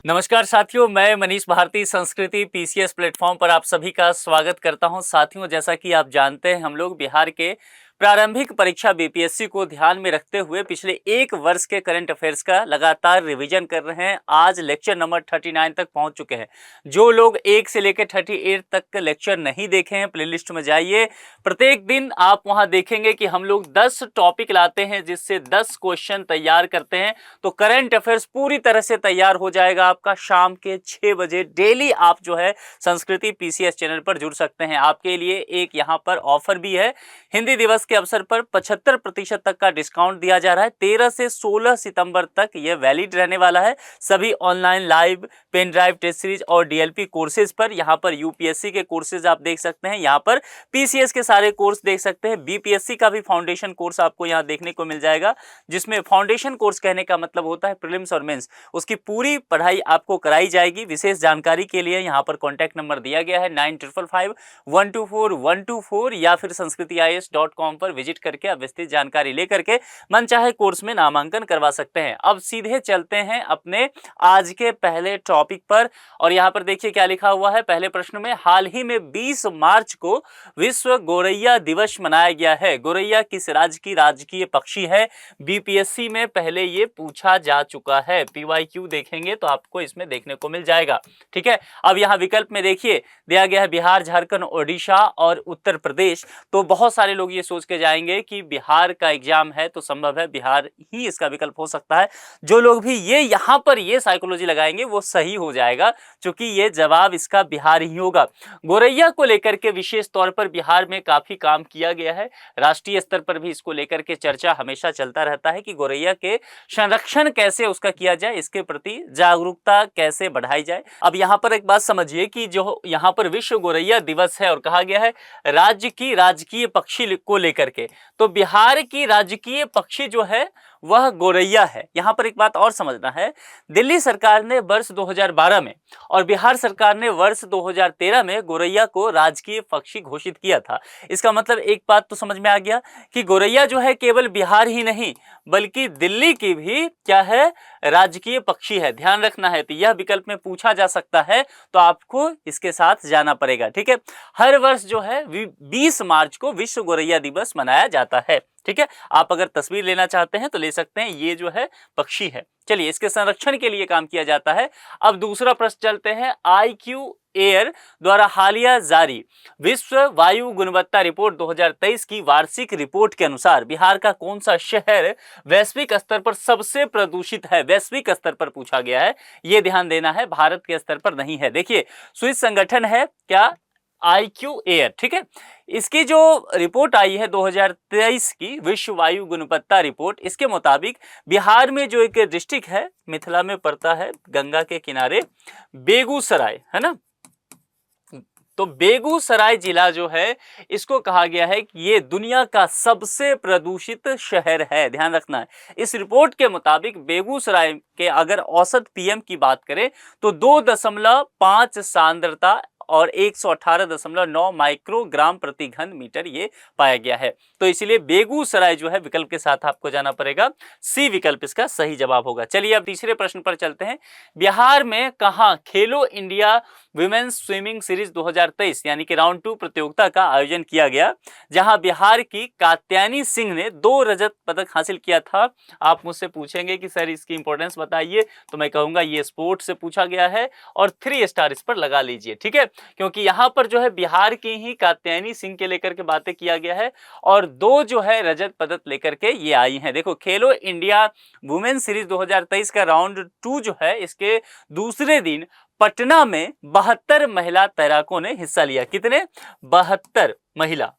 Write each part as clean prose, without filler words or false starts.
नमस्कार साथियों, मैं मनीष भारती संस्कृति पीसीएस प्लेटफॉर्म पर आप सभी का स्वागत करता हूं। साथियों, जैसा कि आप जानते हैं, हम लोग बिहार के प्रारंभिक परीक्षा बीपीएससी को ध्यान में रखते हुए पिछले एक वर्ष के करंट अफेयर्स का लगातार रिवीजन कर रहे हैं। आज लेक्चर नंबर 39 तक पहुंच चुके हैं। जो लोग 1 से लेकर 38 तक के लेक्चर नहीं देखे हैं, प्लेलिस्ट में जाइए। प्रत्येक दिन आप वहां देखेंगे कि हम लोग 10 टॉपिक लाते हैं, जिससे 10 क्वेश्चन तैयार करते हैं। तो करंट अफेयर्स पूरी तरह से तैयार हो जाएगा आपका। शाम के 6 बजे डेली आप जो है संस्कृति पीसीएस चैनल पर जुड़ सकते हैं। आपके लिए एक यहाँ पर ऑफर भी है। हिंदी दिवस के अवसर पर 75% तक का डिस्काउंट दिया जा रहा है। 13 से 16 सितंबर तक यह वैलिड रहने वाला है। सभी online live pen drive test series और डीएलपी कोर्सेज पर, यहाँ पर यूपीएससी के कोर्सेज आप देख सकते हैं, यहाँ पर पीसीएस के सारे कोर्स देख सकते हैं। बीपीएससी का भी फाउंडेशन कोर्स आपको यहाँ देखने को मिल जाएगा, जिसमें फाउंडेशन कोर्स कहने का मतलब होता है प्रीलिम्स और मेंस, उसकी पूरी पढ़ाई आपको कराई जाएगी। विशेष जानकारी के लिए यहाँ पर कॉन्टैक्ट नंबर दिया गया है 9555 या फिर sanskritIAS.com पर विजिट करके आप विस्तृत जानकारी लेकर के मनचाहे कोर्स में नामांकन करवा सकते हैं। अब सीधे चलते हैं अपने आज के पहले टॉपिक पर, और यहाँ पर देखिए क्या लिखा हुआ है पहले प्रश्न में। हाल ही में 20 मार्च को विश्व गौरैया दिवस मनाया गया है। गौरैया किस राज्य की राजकीय पक्षी है? बीपीएससी में पहले ये पूछा जा चुका है। पीवाईक्यू देखेंगे तो आपको इसमें देखने को मिल जाएगा। ठीक है, अब यहाँ विकल्प में देखिए दिया गया है बिहार, झारखंड, ओडिशा और उत्तर प्रदेश। तो बहुत सारे लोग ये सोच के जाएंगे कि बिहार का एग्जाम है तो संभव है बिहार ही इसका विकल्प हो सकता है। जो लोग भी ये यहाँ पर ये साइकोलॉजी लगाएंगे वो सही हो जाएगा, क्योंकि ये जवाब इसका बिहार ही होगा। गौरैया को लेकर के विशेष तौर पर बिहार में काफी काम किया गया है। राष्ट्रीय स्तर पर भी इसको लेकर के चर्चा हमेशा चलता रहता है कि गौरैया के संरक्षण कैसे उसका किया जाए, इसके प्रति जागरूकता कैसे बढ़ाई जाए। अब यहाँ पर एक बात समझिए कि जो यहाँ पर विश्व गौरैया दिवस है और कहा गया है राज्य की राजकीय पक्षी को लेकर के, तो बिहार की राजकीय पक्षी जो है वह गौरैया है। यहाँ पर एक बात और समझना है, दिल्ली सरकार ने वर्ष 2012 में और बिहार सरकार ने वर्ष 2013 में गौरैया को राजकीय पक्षी घोषित किया था। इसका मतलब एक बात तो समझ में आ गया कि गौरैया जो है केवल बिहार ही नहीं बल्कि दिल्ली की भी क्या है, राजकीय पक्षी है। ध्यान रखना है, तो यह विकल्प में पूछा जा सकता है, तो आपको इसके साथ जाना पड़ेगा। ठीक है, हर वर्ष जो है 20 मार्च को विश्व गौरैया दिवस मनाया जाता है। ठीक है, आप अगर तस्वीर लेना चाहते हैं तो ले सकते हैं, ये जो है पक्षी है। चलिए, इसके संरक्षण के लिए काम किया जाता है। अब दूसरा प्रश्न चलते हैं। IQ एयर द्वारा हालिया जारी विश्व वायु गुणवत्ता रिपोर्ट 2023 की वार्षिक रिपोर्ट के अनुसार बिहार का कौन सा शहर वैश्विक स्तर पर सबसे प्रदूषित है? वैश्विक स्तर पर पूछा गया है, ये ध्यान देना है, भारत के स्तर पर नहीं है। देखिए, स्विस संगठन है क्या, IQ एयर। ठीक है, इसकी जो रिपोर्ट आई है 2023 की विश्व वायु गुणवत्ता रिपोर्ट, इसके मुताबिक बिहार में जो एक डिस्ट्रिक्ट है, मिथिला में पड़ता है, गंगा के किनारे, बेगूसराय है ना, तो बेगूसराय जिला जो है इसको कहा गया है कि ये दुनिया का सबसे प्रदूषित शहर है। ध्यान रखना है, इस रिपोर्ट के मुताबिक बेगूसराय के अगर औसत पीएम की बात करें तो 2.5 सांद्रता और 118.9 माइक्रोग्राम प्रति घन मीटर ये पाया गया है। तो इसलिए बेगूसराय जो है विकल्प के साथ आपको जाना पड़ेगा, सी विकल्प इसका सही जवाब होगा। चलिए अब तीसरे प्रश्न पर चलते हैं। बिहार में कहां खेलो इंडिया विमेन्स स्विमिंग सीरीज 2023 यानी कि राउंड 2 प्रतियोगिता का आयोजन किया गया, जहां बिहार की कात्यायनी सिंह ने 2 रजत पदक हासिल किया था। आप मुझसे पूछेंगे कि सर इसकी इंपॉर्टेंस बताइए, तो मैं कहूंगा ये स्पोर्ट्स से पूछा गया है और 3 स्टार इस पर लगा लीजिए। ठीक है, क्योंकि यहाँ पर जो है बिहार की ही कात्यायनी सिंह के लेकर के बातें किया गया है और 2 जो है रजत पदक लेकर के ये आई हैं। देखो, खेलो इंडिया वुमेन सीरीज 2023 का राउंड 2 जो है, इसके दूसरे दिन पटना में 72 महिला तैराकों ने हिस्सा लिया। कितने? 72 महिला।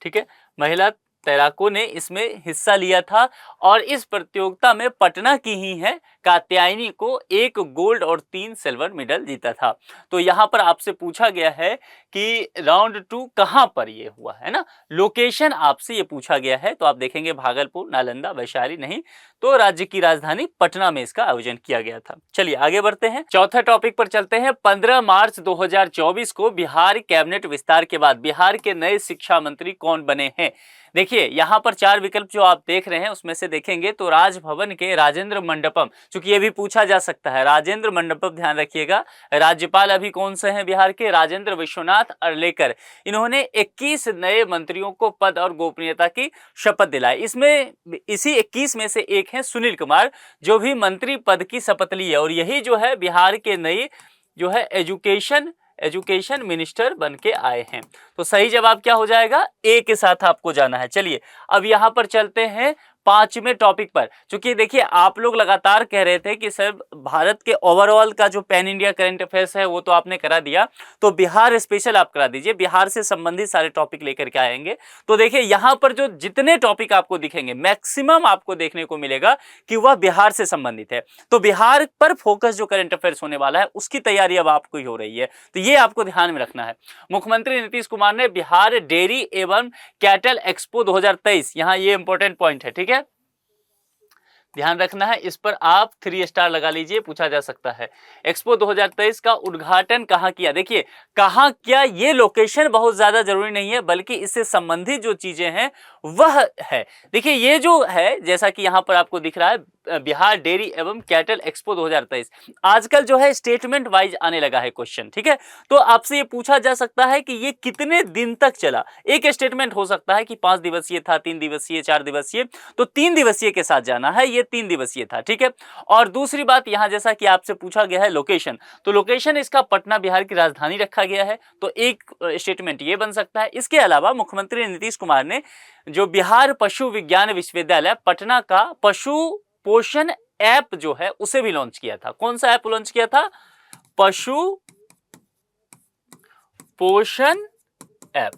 ठीक है, महिला तैराकों ने इसमें हिस्सा लिया था और इस प्रतियोगिता में पटना की ही है कात्यायनी को 1 गोल्ड और 3 सिल्वर मेडल जीता था। तो यहाँ पर आपसे पूछा गया है कि राउंड 2 कहाँ पर ये हुआ है ना, लोकेशन आपसे ये पूछा गया है। तो आप देखेंगे भागलपुर, नालंदा, वैशाली नहीं, तो राज्य की राजधानी पटना में इसका आयोजन किया गया था। चलिए आगे बढ़ते हैं, चौथा टॉपिक पर चलते हैं। 15 मार्च 2024 को बिहार कैबिनेट विस्तार के बाद बिहार के नए शिक्षा मंत्री कौन बने हैं? देखिए यहाँ पर 4 विकल्प जो आप देख रहे हैं उसमें से देखेंगे तो राजभवन के राजेंद्र मंडपम, चूंकि ये भी पूछा जा सकता है, राजेंद्र मंडपम ध्यान रखिएगा। राज्यपाल अभी कौन से हैं बिहार के? राजेंद्र विश्वनाथ अर्लेकर। इन्होंने 21 नए मंत्रियों को पद और गोपनीयता की शपथ दिलाई। इसमें इसी 21 में से एक है सुनील कुमार, जो भी मंत्री पद की शपथ ली है, और यही जो है बिहार के नई जो है एजुकेशन मिनिस्टर बन के आए हैं। तो सही जवाब क्या हो जाएगा? ए के साथ आपको जाना है। चलिए अब यहां पर चलते हैं 5वें टॉपिक पर। चूंकि देखिए आप लोग लगातार कह रहे थे कि सर भारत के ओवरऑल का जो पैन इंडिया करंट अफेयर्स है वो तो आपने करा दिया, तो बिहार स्पेशल आप करा दीजिए, बिहार से संबंधित सारे टॉपिक लेकर के आएंगे। तो देखिए यहां पर जो जितने टॉपिक आपको दिखेंगे मैक्सिमम आपको देखने को मिलेगा कि वह बिहार से संबंधित है। तो बिहार पर फोकस जो करंट अफेयर्स होने वाला है उसकी तैयारी अब आपको ही हो रही है, तो ये आपको ध्यान में रखना है। मुख्यमंत्री नीतीश कुमार ने बिहार डेयरी एवं कैटल एक्सपो 2023, यहां ये इंपॉर्टेंट पॉइंट है, ठीक है, ध्यान रखना है, इस पर आप 3 स्टार लगा लीजिए, पूछा जा सकता है। एक्सपो 2023 का उद्घाटन कहां किया? देखिए कहां किया, ये लोकेशन बहुत ज्यादा जरूरी नहीं है, बल्कि इससे संबंधित जो चीजें हैं वह है। देखिए ये जो है, जैसा कि यहां पर आपको दिख रहा है, बिहार डेयरी एवं कैटल एक्सपो 2023, आजकल जो है स्टेटमेंट वाइज आने लगा है क्वेश्चन, ठीक है। तो आपसे ये पूछा जा सकता है कि ये कितने दिन तक चला। एक स्टेटमेंट हो सकता है कि 5 दिवसीय था, 3 दिवसीय, 4 दिवसीय, तो 3 दिवसीय के साथ जाना है, ये 3 दिवसीय था, ठीक है। और दूसरी बात यहां जैसा कि आपसे पूछा गया है लोकेशन, तो लोकेशन इसका पटना बिहार की राजधानी रखा गया है, तो एक स्टेटमेंट ये बन सकता है। इसके अलावा मुख्यमंत्री नीतीश कुमार ने जो बिहार पशु विज्ञान विश्वविद्यालय पटना का पशु पोषण ऐप जो है उसे भी लॉन्च किया था। कौन सा ऐप लॉन्च किया था? पशु पोषण ऐप।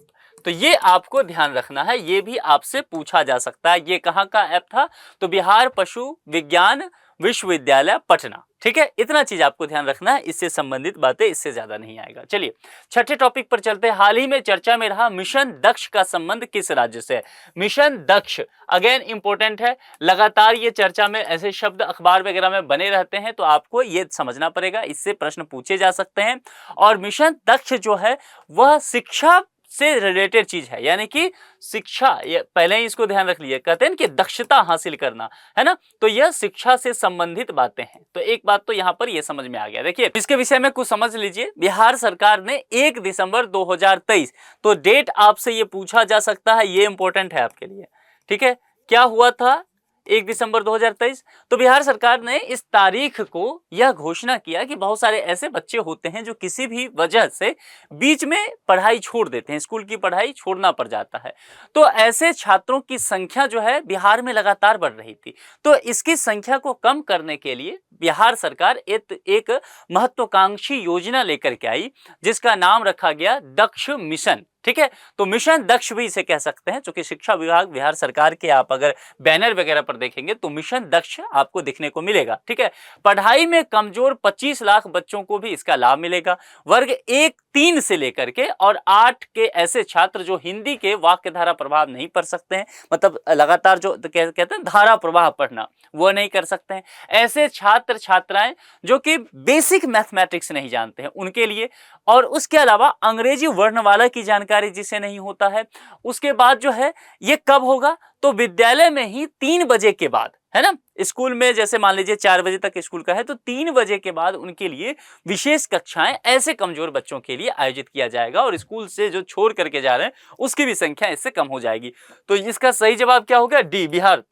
तो ये आपको ध्यान रखना है, ये भी आपसे पूछा जा सकता है। ये कहां का ऐप था? तो बिहार पशु विज्ञान विश्वविद्यालय पटना, ठीक है। इतना चीज आपको ध्यान रखना है, इससे संबंधित बातें, इससे ज्यादा नहीं आएगा। चलिए 6ठे टॉपिक पर चलते हैं। हाल ही में चर्चा में रहा मिशन दक्ष का संबंध किस राज्य से है? मिशन दक्ष अगेन इंपॉर्टेंट है, लगातार ये चर्चा में ऐसे शब्द अखबार वगैरह में बने रहते हैं, तो आपको ये समझना पड़ेगा, इससे प्रश्न पूछे जा सकते हैं। और मिशन दक्ष जो है वह शिक्षा से रिलेटेड चीज है, यानी कि शिक्षा, ये पहले ही इसको ध्यान रख लीजिए, कहते हैं कि दक्षता हासिल करना है ना, तो यह शिक्षा से संबंधित बातें हैं। तो एक बात तो यहां पर यह समझ में आ गया। देखिए इसके विषय में कुछ समझ लीजिए। बिहार सरकार ने 1 दिसंबर 2023, तो डेट आपसे ये पूछा जा सकता है, ये इंपॉर्टेंट है आपके लिए, ठीक है। क्या हुआ था 1 दिसंबर 2023? तो बिहार सरकार ने इस तारीख को यह घोषणा किया कि बहुत सारे ऐसे बच्चे होते हैं जो किसी भी वजह से बीच में पढ़ाई छोड़ देते हैं, स्कूल की पढ़ाई छोड़ना पड़ जाता है। तो ऐसे छात्रों की संख्या जो है बिहार में लगातार बढ़ रही थी। तो इसकी संख्या को कम करने के लिए बिहार सरकार एक महत्वाकांक्षी योजना लेकर के आई, जिसका नाम रखा गया दक्ष मिशन, ठीक है। तो मिशन दक्ष भी इसे कह सकते हैं, क्योंकि शिक्षा विभाग बिहार सरकार के आप अगर बैनर वगैरह पर देखेंगे तो मिशन दक्ष आपको दिखने को मिलेगा, ठीक है। पढ़ाई में कमजोर 25 लाख बच्चों को भी इसका लाभ मिलेगा। वर्ग 1-3 से लेकर के और 8 के ऐसे छात्र जो हिंदी के वाक्य धारा प्रभाव नहीं पढ़ सकते हैं, मतलब लगातार जो कहते हैं धारा प्रवाह पढ़ना, वो नहीं कर सकते हैं, ऐसे छात्र छात्राएं जो कि बेसिक मैथमेटिक्स नहीं जानते हैं उनके लिए। और उसके अलावा अंग्रेजी वर्णमाला की जानकारी जिसे नहीं होता है, उसके बाद जो है ये कब होगा? तो विद्यालय में ही 3 बजे के बाद, है ना। स्कूल में जैसे मान लीजिए 4 बजे तक स्कूल का है, तो 3 बजे के बाद उनके लिए विशेष कक्षाएं ऐसे कमजोर बच्चों के लिए आयोजित किया जाएगा, और स्कूल से जो छोड़ करके जा रहे हैं उसकी भी संख्या इससे कम हो जाएगी। तो इसका सही जवाब क्या होगा? डी, बिहार।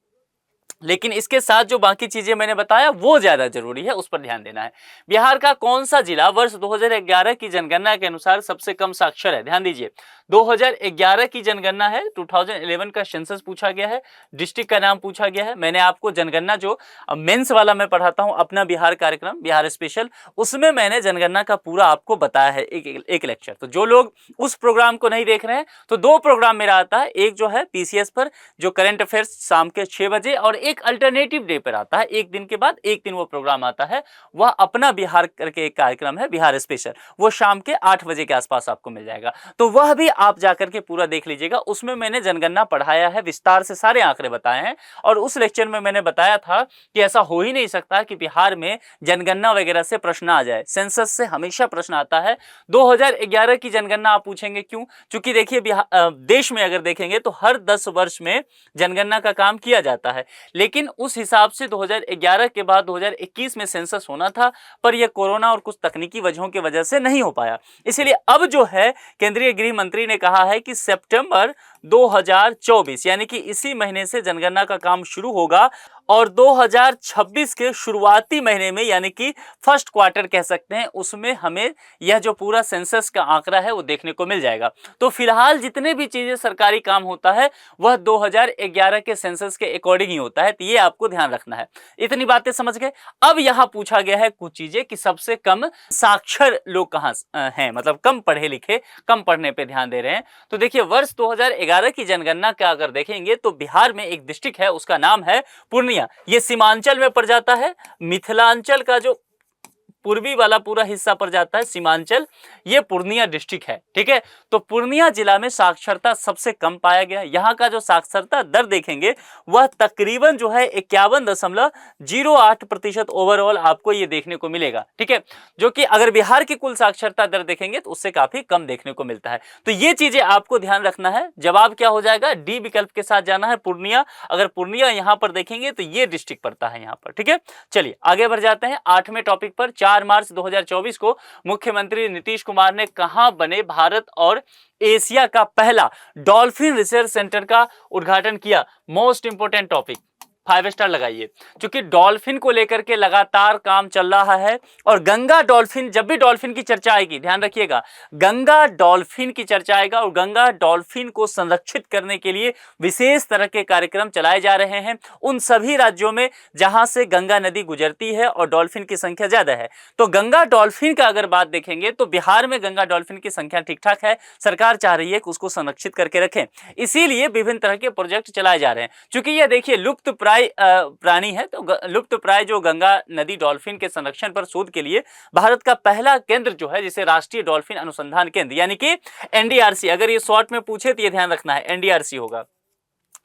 लेकिन इसके साथ जो बाकी चीजें मैंने बताया वो ज्यादा जरूरी है, उस पर ध्यान देना है। बिहार का कौन सा जिला वर्ष 2011 की जनगणना के अनुसार सबसे कम साक्षर है? ध्यान दीजिए, 2011 की जनगणना है, 2011 का सेंसस पूछा गया है, डिस्ट्रिक्ट का नाम पूछा गया है। मैंने आपको जनगणना जो मेंस वाला मैं पढ़ाता हूं अपना बिहार कार्यक्रम, बिहार स्पेशल, उसमें मैंने जनगणना का पूरा आपको बताया है एक लेक्चर। तो जो लोग उस प्रोग्राम को नहीं देख रहे हैं, तो 2 प्रोग्राम मेरा आता है, एक जो है पीसीएस पर जो करंट अफेयर्स शाम के 6 बजे, और एक अल्टरनेटिव डे पर आता है, एक दिन के बाद एक दिन वो प्रोग्राम आता है। वह अपना बिहार करके एक कार्यक्रम है, बिहार स्पेशल, वो शाम के 8 बजे के आसपास आपको मिल जाएगा। तो वह भी आप जाकर के पूरा देख लीजिएगा। उसमें मैंने जनगणना पढ़ाया है, विस्तार से सारे आंकड़े बताए हैं। और उस लेक्चर में मैंने बताया था कि ऐसा हो ही नहीं सकता कि बिहार में जनगणना वगैरह से प्रश्न आ जाए। सेंसस से हमेशा प्रश्न आता है। 2011 की जनगणना आप पूछेंगे क्यों? क्योंकि देखिए देश में अगर देखेंगे तो हर 10 वर्ष में जनगणना का काम किया जाता है, लेकिन उस हिसाब से 2011 के बाद 2021 में सेंसस होना था, पर यह कोरोना और कुछ तकनीकी वजहों की वजह से नहीं हो पाया। इसलिए अब जो है केंद्रीय गृह मंत्री ने कहा है कि सितंबर 2024 यानी कि इसी महीने से जनगणना का काम शुरू होगा और 2026 के शुरुआती महीने में यानी कि फर्स्ट क्वार्टर कह सकते हैं, उसमें हमें यह जो पूरा सेंसस का आंकड़ा है वो देखने को मिल जाएगा। तो फिलहाल जितने भी चीजें सरकारी काम होता है वह 2011 के सेंसस के अकॉर्डिंग ही होता है, तो ये आपको ध्यान रखना है। इतनी बातें समझ गए। अब यहाँ पूछा गया है कुछ चीजें कि सबसे कम साक्षर लोग कहाँ हैं, मतलब कम पढ़े लिखे, कम पढ़ने पे ध्यान दे रहे हैं। तो देखिए वर्ष 2011 की जनगणना का अगर देखेंगे तो बिहार में एक डिस्ट्रिक्ट है, उसका नाम है पूर्णिया। ये सीमांचल में पड़ जाता है। मिथिलांचल का जो पूर्वी वाला पूरा हिस्सा पड़ जाता है सीमांचल, ये पूर्णिया डिस्ट्रिक्ट है। ठीक है, तो पूर्णिया जिला में साक्षरता सबसे कम पाया गया। यहाँ का जो साक्षरता दर देखेंगे वह तकरीबन जो है 51.08% ओवरऑल आपको ये देखने को मिलेगा। ठीक है, जो कि अगर बिहार की कुल साक्षरता दर देखेंगे तो उससे काफी कम देखने को मिलता है। तो ये चीजें आपको ध्यान रखना है। जवाब क्या हो जाएगा? डी विकल्प के साथ जाना है, पूर्णिया। अगर पूर्णिया यहाँ पर देखेंगे तो ये डिस्ट्रिक्ट पड़ता है यहाँ पर। ठीक है, चलिए आगे बढ़ जाते हैं 8वें टॉपिक पर। 4 मार्च 2024 को मुख्यमंत्री नीतीश कुमार ने कहां बने भारत और एशिया का पहला डॉल्फिन रिसर्च सेंटर का उद्घाटन किया? मोस्ट इंपोर्टेंट टॉपिक, 5 स्टार लगाइए, क्योंकि डॉल्फिन को लेकर के लगातार काम चल रहा है। और गंगा डॉल्फिन, जब भी डॉल्फिन की चर्चा आएगी ध्यान रखिएगा, गंगा डॉल्फिन की चर्चा आएगा और गंगा डॉल्फिन को संरक्षित करने के लिए विशेष तरह के कार्यक्रम चलाए जा रहे हैं उन सभी राज्यों में जहां से गंगा नदी गुजरती है और डॉल्फिन की संख्या ज्यादा है। तो गंगा डॉल्फिन का अगर बात देखेंगे तो बिहार में गंगा डॉल्फिन की संख्या ठीक ठाक है। सरकार चाह रही है कि उसको संरक्षित करके रखें, इसीलिए विभिन्न तरह के प्रोजेक्ट चलाए जा रहे हैं। क्योंकि यह देखिए लुप्त प्राणी है, तो लुप्त प्राय जो गंगा नदी डॉल्फिन के संरक्षण पर शोध के लिए भारत का पहला केंद्र जो है, जिसे राष्ट्रीय डॉल्फिन अनुसंधान केंद्र यानी कि एनडीआरसी, अगर ये शॉर्ट में पूछे तो ये ध्यान रखना है एनडीआरसी होगा।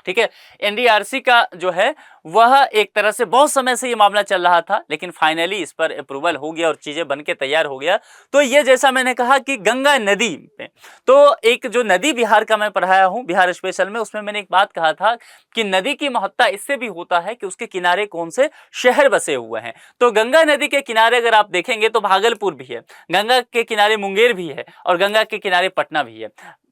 ठीक है, एनडीआरसी का जो है वह एक तरह से बहुत समय से ये मामला चल रहा था, लेकिन फाइनली इस पर अप्रूवल हो गया और चीजें बनके तैयार हो गया। तो ये जैसा मैंने कहा कि गंगा नदी में, तो एक जो नदी बिहार का मैं पढ़ाया हूँ बिहार स्पेशल में, उसमें मैंने एक बात कहा था कि नदी की महत्ता इससे भी होता है कि उसके किनारे कौन से शहर बसे हुए हैं। तो गंगा नदी के किनारे अगर आप देखेंगे तो भागलपुर भी है, गंगा के किनारे मुंगेर भी है और गंगा के किनारे पटना भी है,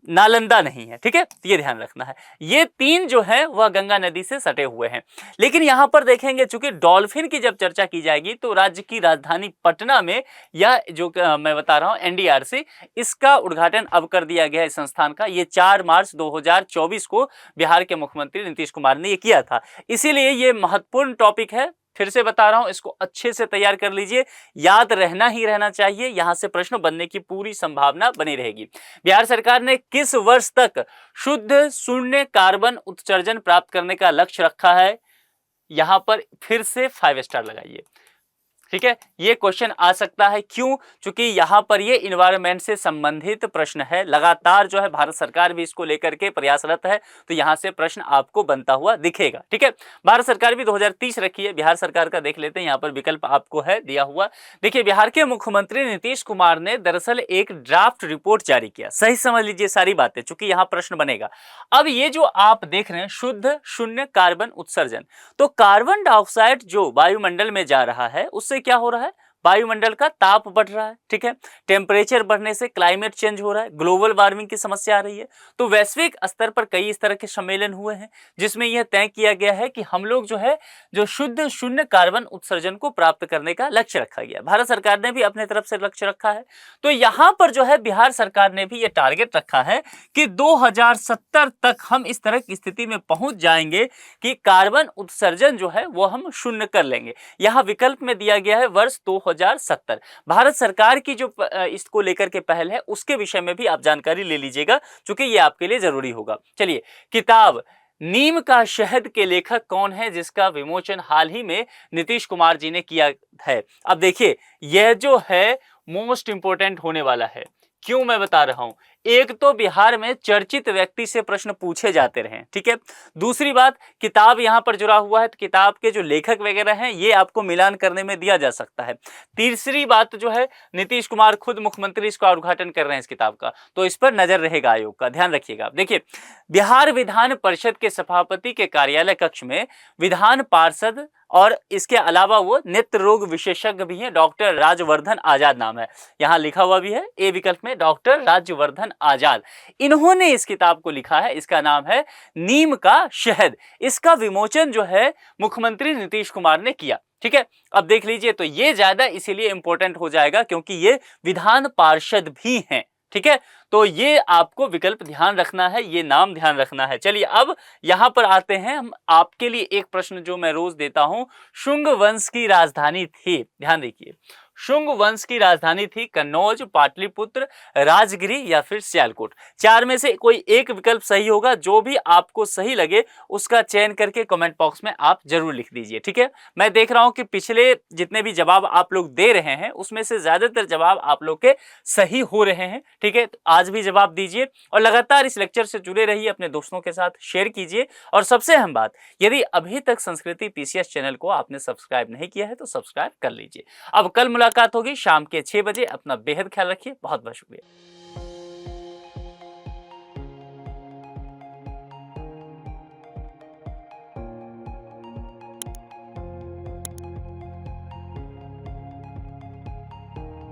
नालंदा नहीं है। ठीक है, ये ध्यान रखना है। ये 3 जो है वह गंगा नदी से सटे हुए हैं। लेकिन यहां पर देखेंगे चूंकि डॉल्फिन की जब चर्चा की जाएगी तो राज्य की राजधानी पटना में यह जो मैं बता रहा हूं एनडीआरसी, इसका उद्घाटन अब कर दिया गया है संस्थान का। ये 4 मार्च 2024 को बिहार के मुख्यमंत्री नीतीश कुमार ने ये किया था। इसीलिए ये महत्वपूर्ण टॉपिक है, फिर से बता रहा हूं, इसको अच्छे से तैयार कर लीजिए, याद रहना ही रहना चाहिए, यहां से प्रश्न बनने की पूरी संभावना बनी रहेगी। बिहार सरकार ने किस वर्ष तक शुद्ध शून्य कार्बन उत्सर्जन प्राप्त करने का लक्ष्य रखा है? यहां पर फिर से 5 स्टार लगाइए। ठीक है, ये क्वेश्चन आ सकता है, क्यों? क्योंकि यहाँ पर ये इन्वायरमेंट से संबंधित प्रश्न है, लगातार जो है भारत सरकार भी इसको लेकर के प्रयासरत है, तो यहाँ से प्रश्न आपको बनता हुआ दिखेगा। ठीक है, भारत सरकार भी 2030 रखी है, बिहार सरकार का देख लेते हैं, यहाँ पर विकल्प आपको है दिया हुआ। देखिए बिहार के मुख्यमंत्री नीतीश कुमार ने दरअसल एक ड्राफ्ट रिपोर्ट जारी किया, सही समझ लीजिए सारी बातें, चूंकि यहाँ प्रश्न बनेगा। अब ये जो आप देख रहे हैं शुद्ध शून्य कार्बन उत्सर्जन, तो कार्बन डाइऑक्साइड जो वायुमंडल में जा रहा है उससे क्या हो रहा है? वायुमंडल का ताप बढ़ रहा है। ठीक है, टेम्परेचर बढ़ने से क्लाइमेट चेंज हो रहा है, ग्लोबल वार्मिंग की समस्या आ रही है। तो वैश्विक स्तर पर कई इस तरह के सम्मेलन हुए हैं जिसमें यह तय किया गया है कि हम लोग जो है जो शुद्ध शून्य कार्बन उत्सर्जन को प्राप्त करने का लक्ष्य रखा गया। भारत सरकार ने भी अपने तरफ से लक्ष्य रखा है। तो यहां पर जो है बिहार सरकार ने भी यह टारगेट रखा है कि 2070 तक हम इस तरह की स्थिति में पहुंच जाएंगे कि कार्बन उत्सर्जन जो है वो हम शून्य कर लेंगे। यहां विकल्प में दिया गया है वर्ष 2070। भारत सरकार की जो इसको लेकर के पहल है उसके विषय में भी आप जानकारी ले लीजिएगा, क्योंकि ये आपके लिए जरूरी होगा। चलिए, किताब नीम का शहद के लेखक कौन है जिसका विमोचन हाल ही में नीतीश कुमार जी ने किया है? अब देखिए, यह जो है मोस्ट इंपोर्टेंट होने वाला है। क्यों मैं बता रहा हूं? एक तो बिहार में चर्चित व्यक्ति से प्रश्न पूछे जाते रहे, ठीक है। दूसरी बात, किताब यहां पर जुड़ा हुआ है तो किताब के जो लेखक वगैरह हैं ये आपको मिलान करने में दिया जा सकता है। तीसरी बात जो है, नीतीश कुमार खुद मुख्यमंत्री इसका उद्घाटन कर रहे हैं इस किताब का, तो इस पर नजर रहेगा आयोग का, ध्यान रखिएगा। देखिए, बिहार विधान परिषद के सभापति के कार्यालय कक्ष में विधान पार्षद और इसके अलावा वो नेत्र रोग विशेषज्ञ भी हैं, डॉक्टर राजवर्धन आजाद नाम है, यहां लिखा हुआ भी है ए विकल्प में, डॉक्टर राजवर्धन आजाद। इन्होंने इस किताब को लिखा है, इसका नाम है नीम का शहद। इसका विमोचन जो है मुख्यमंत्री नीतीश कुमार ने किया, ठीक है। अब देख लीजिए, तो ये ज्यादा इसीलिए इंपॉर्टेंट हो जाएगा क्योंकि ये विधान पार्षद भी हैं, ठीक है। तो ये आपको विकल्प ध्यान रखना है, ये नाम ध्यान रखना है। चलिए अब यहां पर आते हैं हम आपके लिए एक प्रश्न जो मैं रोज देता हूं। शुंग वंश की राजधानी थी, ध्यान देखिए, शुंग वंश की राजधानी थी कन्नौज, पाटलिपुत्र, राजगिरी या फिर सियालकोट। चार में से कोई एक विकल्प सही होगा, जो भी आपको सही लगे उसका चयन करके कमेंट बॉक्स में आप जरूर लिख दीजिए, ठीक है। मैं देख रहा हूं कि पिछले जितने भी जवाब आप लोग दे रहे हैं उसमें से ज्यादातर जवाब आप लोग के सही हो रहे हैं, ठीक है। तो आज भी जवाब दीजिए और लगातार इस लेक्चर से जुड़े रहिए, अपने दोस्तों के साथ शेयर कीजिए। और सबसे अहम बात, यदि अभी तक संस्कृति पीसीएस चैनल को आपने सब्सक्राइब नहीं किया है तो सब्सक्राइब कर लीजिए। अब कल मुलाकात होगी शाम के 6 बजे। अपना बेहद ख्याल रखिए, बहुत बहुत शुक्रिया।